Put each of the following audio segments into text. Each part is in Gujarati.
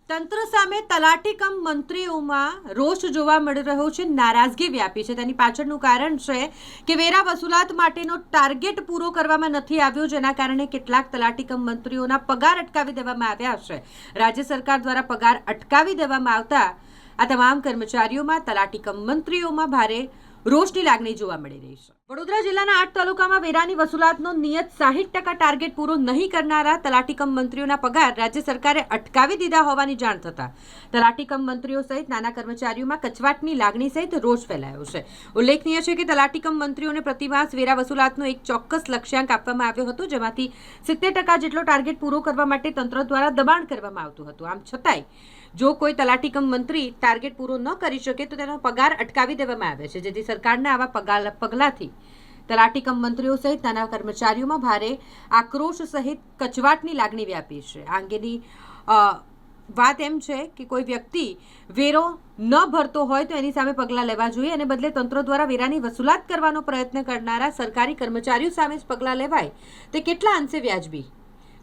તંત્ર સામે તલાટી કમ મંત્રીઓમાં રોષ જોવા મળી રહ્યો છે, નારાજગી વ્યાપી છે। તેની પાછળનું કારણ છે કે વેરા વસૂલાત માટેનો ટાર્ગેટ પૂરો કરવામાં નથી આવ્યો, જેના કારણે કેટલાક તલાટી કમ મંત્રીઓના પગાર અટકાવી દેવામાં આવ્યા છે। રાજ્ય સરકાર દ્વારા પગાર અટકાવી દેવામાં આવતા આ તમામ કર્મચારીઓમાં તલાટી કમ મંત્રીઓમાં ભારે રોષની લાગણી જોવા મળી રહી છે। વડોદરા જિલ્લાના 8 તાલુકામાં વેરાની વસૂલાતનો નિયત 60% ટાર્ગેટ પૂરો નહીં કરનારા તલાટી કમ મંત્રીઓના પગાર રાજ્ય સરકારે અટકાવી દીધા હોવાની જાણ થતા તલાટી કમ મંત્રીઓ સહિત નાના કર્મચારીઓમાં કચવાટની લાગણી સહિત રોષ ફેલાયો છે। ઉલ્લેખનીય છે કે તલાટી કમ મંત્રીઓને પ્રતિમાસ વેરા વસૂલાતનો એક ચોક્કસ લક્ષ્યાંક આપવામાં આવ્યો હતો, જેમાંથી 70% જેટલો ટાર્ગેટ પૂરો કરવા માટે તંત્ર દ્વારા દબાણ કરવામાં આવતું હતું। આમ છતાંય જો કોઈ તલાટી કમ મંત્રી ટાર્ગેટ પૂરો ન કરી શકે તો તેનો પગાર અટકાવી દેવામાં આવે છે, જેથી સરકારના આવા પગલાથી તલાટી કમ મંત્રીઓ સહિત નાના કર્મચારીઓમાં ભારે આક્રોશ સહિત કચવાટની લાગણી વ્યાપી છે। આ અંગેની વાત એમ છે કે કોઈ વ્યક્તિ વેરો ન ભરતો હોય તો એની સામે પગલાં લેવા જોઈએ અને બદલે તંત્ર દ્વારા વેરાની વસૂલાત કરવાનો પ્રયત્ન કરનારા સરકારી કર્મચારીઓ સામે જ પગલાં લેવાય તે કેટલા અંશે વ્યાજબી,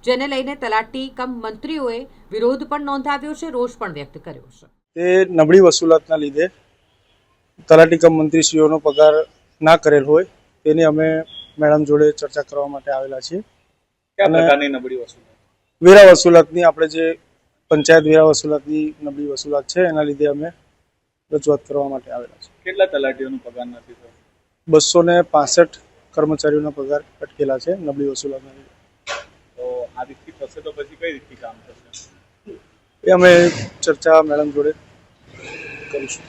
જેને લઈને તલાટી કમ મંત્રીઓએ વિરોધ પણ નોંધાવ્યો છે, રોષ પણ વ્યક્ત કર્યો છે। તે નબળી વસૂલાતના લીધે તલાટી કમ મંત્રીશ્રીઓનો પગાર ના કરેલ હોય તેની અમે મેડમ જોડે ચર્ચા કરવા માટે આવેલા છીએ। કયા પ્રકારની નબળી વસૂલાત? વેરા વસૂલાતની, આપણે જે પંચાયત વેરા વસૂલાતની નબળી વસૂલાત છે એના લીધે અમે રજૂઆત કરવા માટે આવેલા છીએ। કેટલા તલાટીઓનો પગાર નથી થયો? 265 કર્મચારીઓના પગાર અટકેલા છે નબળી વસૂલાતના લીધે। તો આ રીતથી થશે તો પછી કઈ રીતથી કામ થશે એ અમે ચર્ચા મેડમ જોડે કરીશું।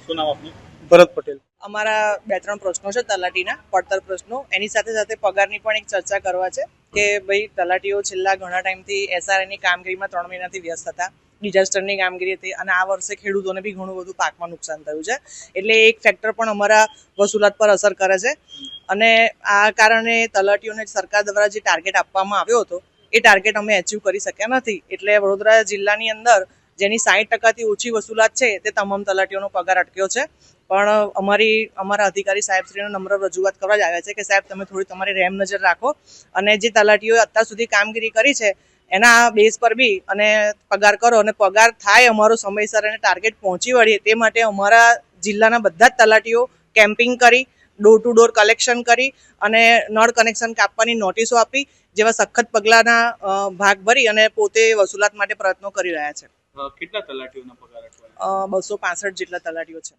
શું નામ આપનું? ભરત પટેલ। અમારા 2-3 પ્રશ્નો છે તલાટીના પડતર પ્રશ્નો, એની સાથે સાથે પગારની પણ એક ચર્ચા કરવા છે કે ભાઈ તલાટીઓ છેલ્લા ઘણા ટાઈમથી એસઆરઆઈની કામગીરીમાં 3 મહિનાથી વ્યસ્ત હતા, ડિઝાસ્ટરની કામગીરી હતી અને આ વર્ષે ખેડૂતોને બી ઘણું બધું પાકમાં નુકસાન થયું છે, એટલે એક ફેક્ટર પણ અમારા વસૂલાત પર અસર કરે છે અને આ કારણે તલાટીઓને સરકાર દ્વારા જે ટાર્ગેટ આપવામાં આવ્યો હતો એ ટાર્ગેટ અમે એચીવ કરી શક્યા નથી। એટલે વડોદરા જિલ્લાની અંદર જેની 60%થી ઓછી વસૂલાત છે તે તમામ તલાટીઓનો પગાર અટક્યો છે, પણ અમારા અધિકારી સાહેબશ્રીનો નમ્ર રજૂઆત કરવા જ આવ્યા છે કે સાહેબ તમે થોડી તમારી રહેમ નજર રાખો અને જે તલાટીઓએ અત્યાર સુધી કામગીરી કરી છે એના બેઝ પર બી અને પગાર કરો અને પગાર થાય અમારો સમયસર અને ટાર્ગેટ પહોંચી વળીએ તે માટે અમારા જિલ્લાના બધા જ તલાટીઓ કેમ્પિંગ કરી, ડોર ટુ ડોર કલેક્શન કરી અને નળ કનેક્શન કાપવાની નોટિસો આપી જેવા સખત પગલાંના ભાગ ભરી અને પોતે વસૂલાત માટે પ્રયત્નો કરી રહ્યા છે। કેટલા તલાટીઓના પગાર અટવાયા? 265 જેટલા તલાટીઓ છે।